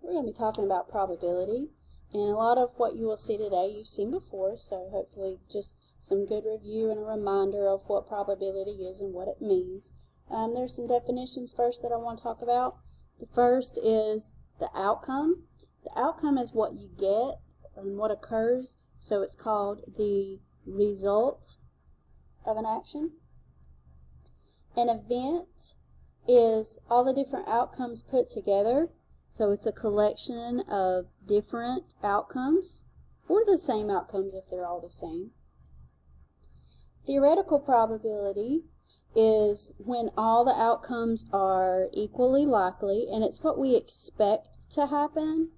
We're going to be talking about probability, and a lot of what you will see today you've seen before, so hopefully just some good review and a reminder of what probability is and what it means. There's some definitions first that I want to talk about. The first is the outcome. The outcome is what you get and what occurs, so it's called the result of an action. An event is all the different outcomes put together, so it's a collection of different outcomes, or the same outcomes if they're all the same. Theoretical probability is when all the outcomes are equally likely, and it's what we expect to happen.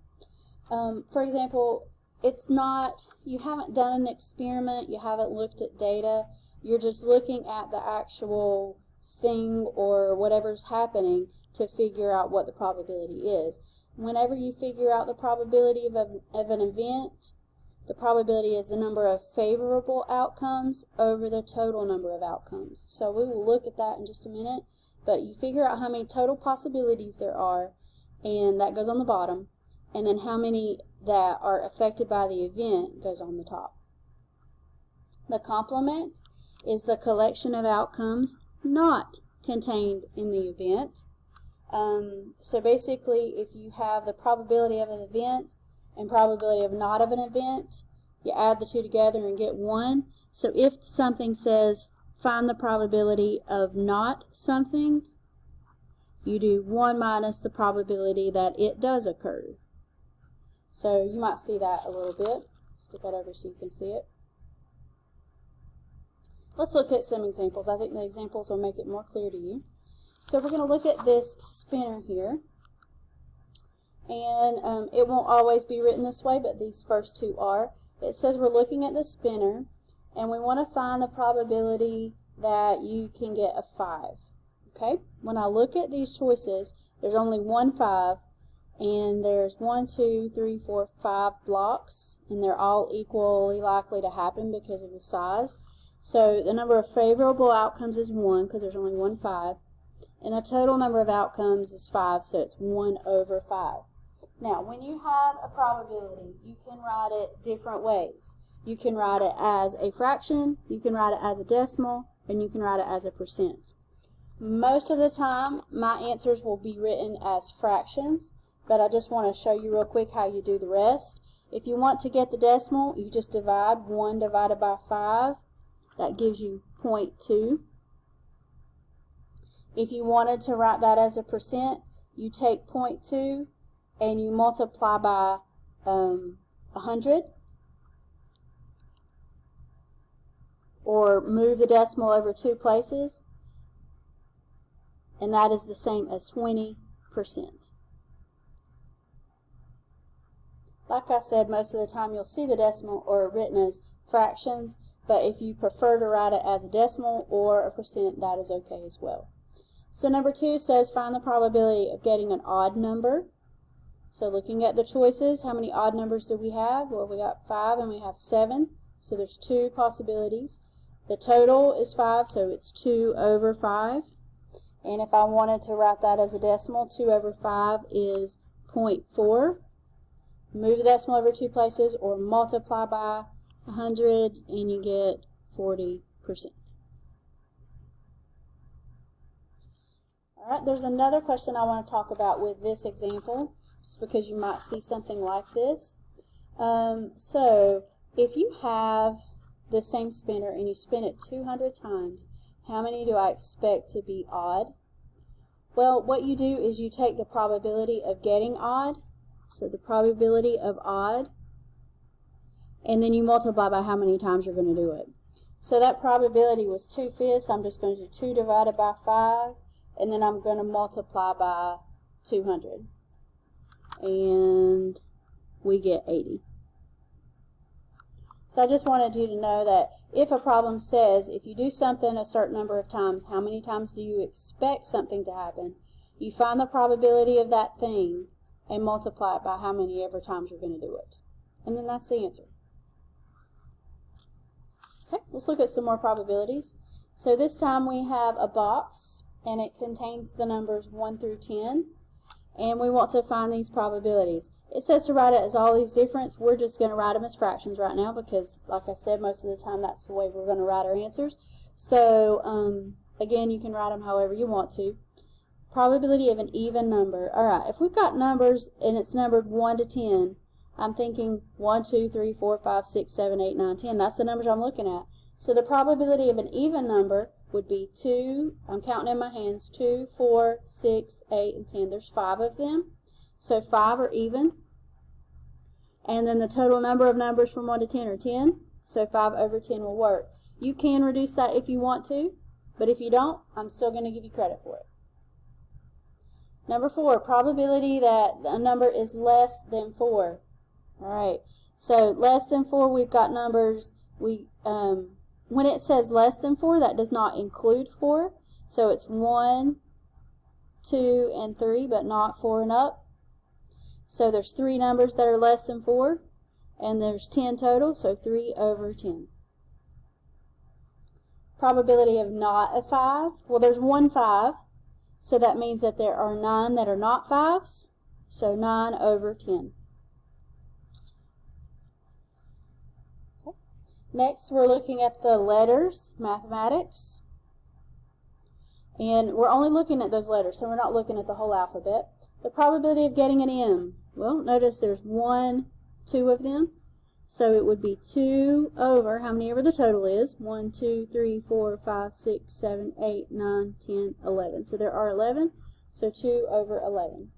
For example, it's not, you haven't done an experiment, you haven't looked at data, you're just looking at the actual thing or whatever's happening to figure out what the probability is. Whenever you figure out the probability of an event, the probability is the number of favorable outcomes over the total number of outcomes. So we will look at that in just a minute, but you figure out how many total possibilities there are, and that goes on the bottom, and then how many that are affected by the event goes on the top. The complement is the collection of outcomes not contained in the event. So basically, if you have the probability of an event and probability of not of an event, you add the two together and get 1. So if something says find the probability of not something, you do 1 minus the probability that it does occur. So you might see that a little bit. Let's put that over so you can see it. Let's look at some examples. I think the examples will make it more clear to you. So we're going to look at this spinner here. And it won't always be written this way, but these first two are. It says we're looking at the spinner, and we want to find the probability that you can get a 5. Okay? When I look at these choices, there's only one 5, and there's 1, 2, 3, 4, 5 blocks, and they're all equally likely to happen because of the size. So the number of favorable outcomes is 1 because there's only one 5. And the total number of outcomes is 5, so it's 1 over 5. Now, when you have a probability, you can write it different ways. You can write it as a fraction, you can write it as a decimal, and you can write it as a percent. Most of the time, my answers will be written as fractions, but I just want to show you real quick how you do the rest. If you want to get the decimal, you just divide 1 divided by 5. That gives you 0.2. If you wanted to write that as a percent, you take 0.2 and you multiply by 100, or move the decimal over 2 places, and that is the same as 20%. Like I said, most of the time you'll see the decimal or written as fractions, but if you prefer to write it as a decimal or a percent, that is okay as well. So number 2 says find the probability of getting an odd number. So looking at the choices, how many odd numbers do we have? Well, we got 5 and we have 7, so there's 2 possibilities. The total is 5, so it's 2 over 5. And if I wanted to write that as a decimal, 2 over 5 is 0.4. Move the decimal over 2 places or multiply by 100 and you get 40%. Alright, there's another question I want to talk about with this example, just because you might see something like this. So, if you have the same spinner and you spin it 200 times, how many do I expect to be odd? Well, what you do is you take the probability of getting odd, so the probability of odd, and then you multiply by how many times you're going to do it. So that probability was 2/5. I'm just going to do 2 divided by 5, and then I'm going to multiply by 200. And we get 80. So I just wanted you to know that if a problem says if you do something a certain number of times, how many times do you expect something to happen? You find the probability of that thing and multiply it by how many ever times you're going to do it. And then that's the answer. Okay, let's look at some more probabilities. So this time we have a box, and it contains the numbers 1 through 10. and we want to find these probabilities. It says to write it as all these difference. We're just going to write them as fractions right now because, like I said, most of the time that's the way we're going to write our answers. So, again, you can write them however you want to. Probability of an even number. Alright, if we've got numbers and it's numbered 1 to 10, I'm thinking 1, 2, 3, 4, 5, 6, 7, 8, 9, 10. That's the numbers I'm looking at. So the probability of an even number would be 2, I'm counting in my hands, 2, 4, 6, 8, and 10. There's 5 of them. So 5 are even. And then the total number of numbers from 1 to 10 are 10. So 5 over 10 will work. You can reduce that if you want to, but if you don't, I'm still going to give you credit for it. Number 4, probability that a number is less than 4. Alright, so less than 4, we've got numbers, when it says less than 4, that does not include 4. So it's 1, 2, and 3, but not 4 and up. So there's 3 numbers that are less than 4, and there's 10 total, so 3 over 10. Probability of not a 5, well, there's 1 5, so that means that there are 9 that are not 5s, so 9 over 10. Okay. Next, we're looking at the letters, mathematics, and we're only looking at those letters, so we're not looking at the whole alphabet. The probability of getting an M, well, notice there's 1, 2 of them. So it would be 2 over, how many ever the total is, 1, 2, 3, 4, 5, 6, 7, 8, 9, 10, 11. So there are 11, so 2 over 11.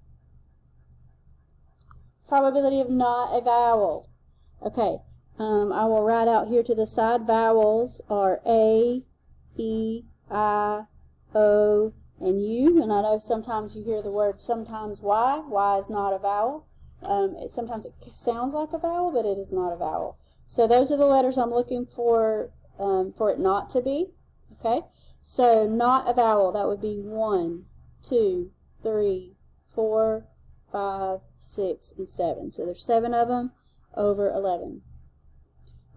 Probability of not a vowel. Okay, I will write out here to the side, vowels are A, E, I, O, and U, and I know sometimes you hear the word sometimes Y. Y is not a vowel. Sometimes it sounds like a vowel, but it is not a vowel. So those are the letters I'm looking for it not to be. Okay, so not a vowel, that would be 1, 2, 3, 4, 5, 6, and 7. So there's 7 of them over 11.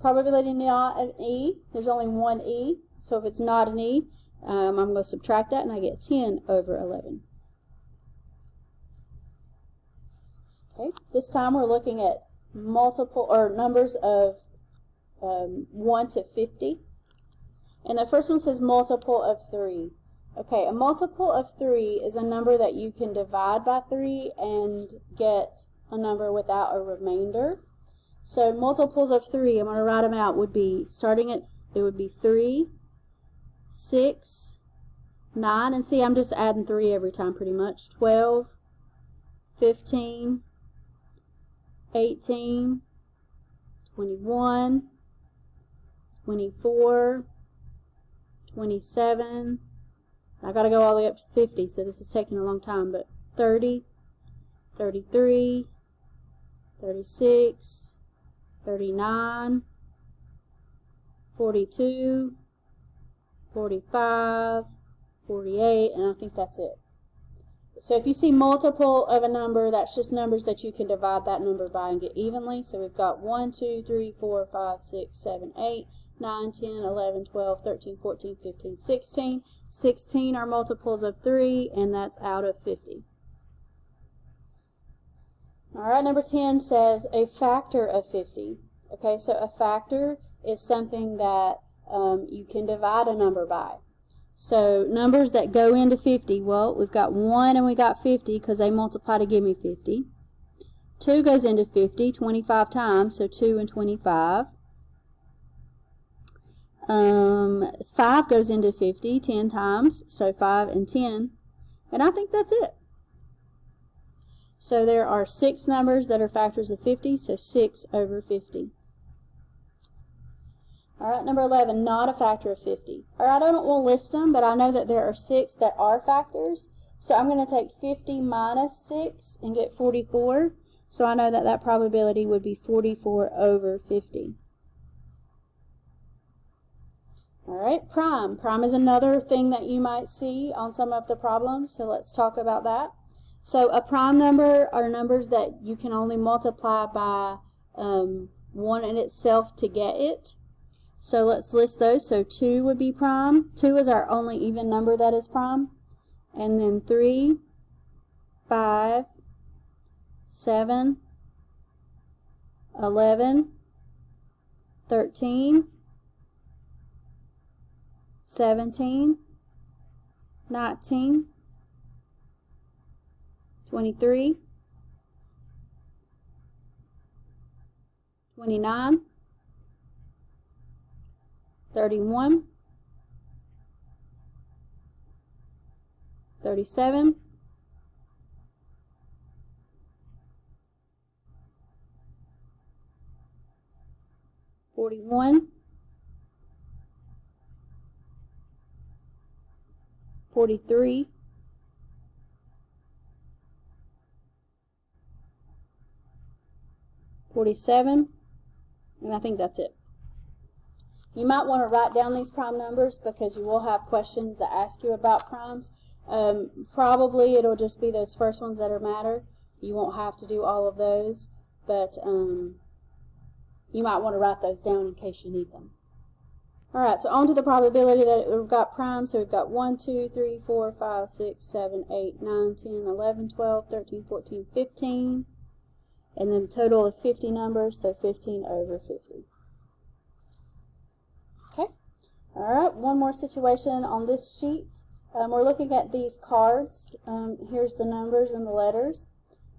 Probability not an E, there's only 1 E, so if it's not an E, I'm going to subtract that and I get 10 over 11. Okay, this time we're looking at multiple or numbers of 1 to 50. And the first one says multiple of 3. Okay, a multiple of 3 is a number that you can divide by 3 and get a number without a remainder. So multiples of 3, I'm going to write them out, would be starting at, it would be 3, 6, 9, and see I'm just adding 3 every time pretty much, 12, 15, 18, 21, 24, 27, I got to go all the way up to 50, so this is taking a long time, but 30, 33, 36, 39, 42, 45, 48, and I think that's it. So if you see multiple of a number, that's just numbers that you can divide that number by and get evenly. So we've got 1, 2, 3, 4, 5, 6, 7, 8, 9, 10, 11, 12, 13, 14, 15, 16. 16 are multiples of 3, and that's out of 50. Alright, number 10 says a factor of 50. Okay, so a factor is something that you can divide a number by. So numbers that go into 50, well, we've got 1 and we got 50 because they multiply to give me 50. 2 goes into 50 25 times, so 2 and 25. 5 goes into 50 10 times, so 5 and 10. And I think that's it. So there are 6 numbers that are factors of 50, so 6 over 50. Alright, number 11, not a factor of 50. Alright, I don't want to list them, but I know that there are 6 that are factors. So I'm going to take 50 minus 6 and get 44. So I know that that probability would be 44 over 50. Alright, prime. Prime is another thing that you might see on some of the problems, so let's talk about that. So a prime number are numbers that you can only multiply by 1 in itself to get it. So let's list those. So 2 would be prime. 2 is our only even number that is prime. And then 3, 5, 7, 11, 13, 17, 19, 23, 29, 31, 37, 41, 43, 47, and I think that's it. You might want to write down these prime numbers because you will have questions that ask you about primes. Probably it'll just be those first ones that matter. You won't have to do all of those, but you might want to write those down in case you need them. Alright, so on to the probability that we've got primes. So we've got 1, 2, 3, 4, 5, 6, 7, 8, 9, 10, 11, 12, 13, 14, 15. And then total of 50 numbers, so 15 over 50. Okay. Alright, one more situation on this sheet. We're looking at these cards. Here's the numbers and the letters.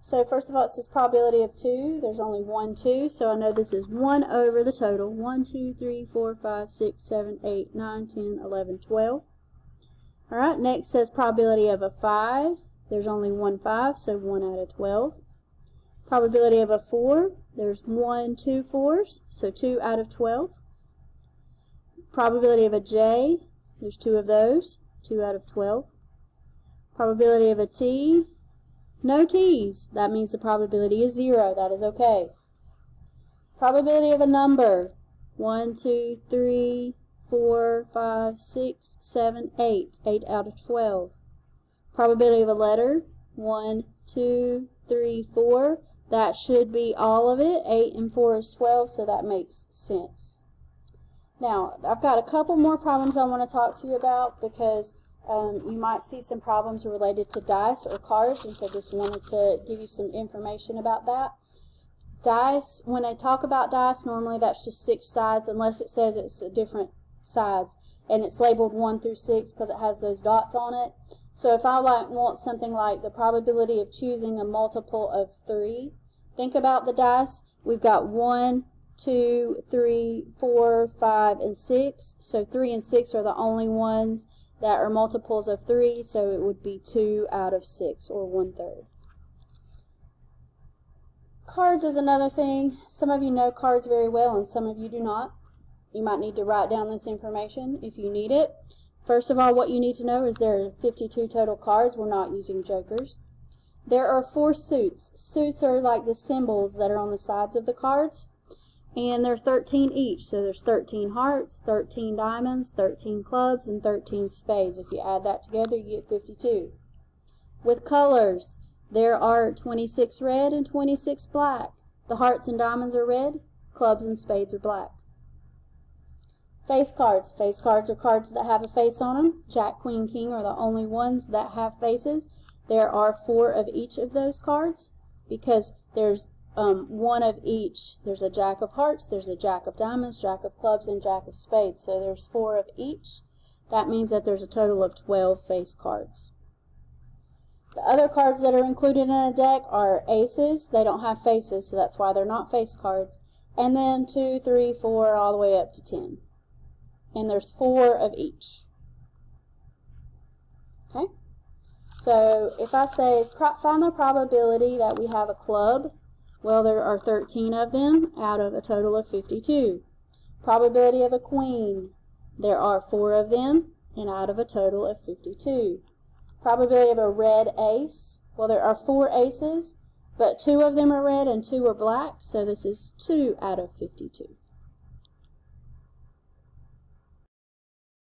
So first of all, it says probability of 2. There's only 1 2, so I know this is 1 over the total. 1, 2, 3, 4, 5, 6, 7, 8, 9, 10, 11, 12. Alright, next says probability of a 5. There's only 1 5, so 1 out of 12. Probability of a 4. There's 1 2 4s, so 2 out of 12. Probability of a J. There's 2 of those, 2 out of 12. Probability of a T. No T's. That means the probability is 0. That is okay. Probability of a number. 1, 2, 3, 4, 5, 6, 7, 8. 8 out of 12. Probability of a letter. 1, 2, 3, 4. That should be all of it. 8 and 4 is 12, so that makes sense. Now, I've got a couple more problems I want to talk to you about because you might see some problems related to dice or cards, and so just wanted to give you some information about that. Dice, when I talk about dice, normally that's just 6 sides, unless it says it's different sides, and it's labeled 1 through 6 because it has those dots on it. So if I want something like the probability of choosing a multiple of 3, think about the dice. We've got 1, 2, 3, 4, 5, and 6. So 3 and 6 are the only ones that are multiples of 3, so it would be 2 out of 6, or 1/3. Cards is another thing. Some of you know cards very well, and some of you do not. You might need to write down this information if you need it. First of all, what you need to know is there are 52 total cards. We're not using jokers. There are 4 suits. Suits are like the symbols that are on the sides of the cards. And they're 13 each. So there's 13 hearts, 13 diamonds, 13 clubs, and 13 spades. If you add that together, you get 52. With colors, there are 26 red and 26 black. The hearts and diamonds are red, clubs and spades are black. Face cards. Face cards are cards that have a face on them. Jack, Queen, King are the only ones that have faces. There are 4 of each of those cards because there's 1 of each. There's a Jack of Hearts, there's a Jack of Diamonds, Jack of Clubs, and Jack of Spades. So there's 4 of each. That means that there's a total of 12 face cards. The other cards that are included in a deck are aces. They don't have faces, so that's why they're not face cards. And then 2, 3, 4, all the way up to 10. And there's 4 of each. Okay? So if I say find the probability that we have a club, well, there are 13 of them out of a total of 52. Probability of a queen, there are 4 of them and out of a total of 52. Probability of a red ace, well, there are 4 aces, but 2 of them are red and 2 are black, so this is 2 out of 52.